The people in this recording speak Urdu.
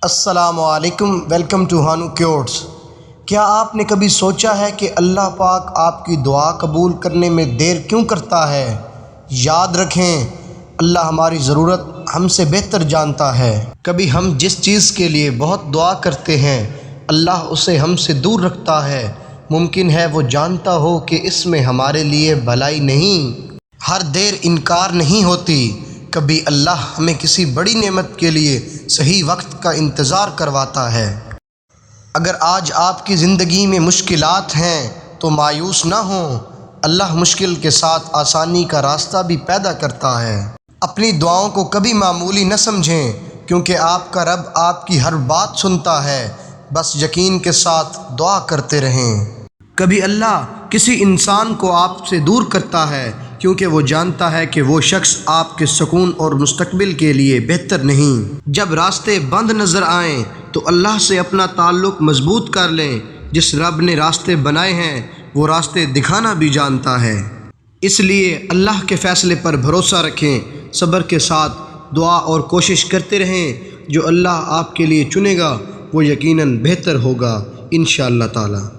السلام علیکم، ویلکم ٹو ہانو کیوٹس۔ کیا آپ نے کبھی سوچا ہے کہ اللہ پاک آپ کی دعا قبول کرنے میں دیر کیوں کرتا ہے؟ یاد رکھیں، اللہ ہماری ضرورت ہم سے بہتر جانتا ہے۔ کبھی ہم جس چیز کے لیے بہت دعا کرتے ہیں اللہ اسے ہم سے دور رکھتا ہے۔ ممکن ہے وہ جانتا ہو کہ اس میں ہمارے لیے بھلائی نہیں۔ ہر دیر انکار نہیں ہوتی۔ کبھی اللہ ہمیں کسی بڑی نعمت کے لیے صحیح وقت کا انتظار کرواتا ہے۔ اگر آج آپ کی زندگی میں مشکلات ہیں تو مایوس نہ ہوں، اللہ مشکل کے ساتھ آسانی کا راستہ بھی پیدا کرتا ہے۔ اپنی دعاؤں کو کبھی معمولی نہ سمجھیں، کیونکہ آپ کا رب آپ کی ہر بات سنتا ہے۔ بس یقین کے ساتھ دعا کرتے رہیں۔ کبھی اللہ کسی انسان کو آپ سے دور کرتا ہے کیونکہ وہ جانتا ہے کہ وہ شخص آپ کے سکون اور مستقبل کے لیے بہتر نہیں۔ جب راستے بند نظر آئیں تو اللہ سے اپنا تعلق مضبوط کر لیں۔ جس رب نے راستے بنائے ہیں وہ راستے دکھانا بھی جانتا ہے۔ اس لیے اللہ کے فیصلے پر بھروسہ رکھیں، صبر کے ساتھ دعا اور کوشش کرتے رہیں۔ جو اللہ آپ کے لیے چنے گا وہ یقیناً بہتر ہوگا انشاءاللہ تعالی۔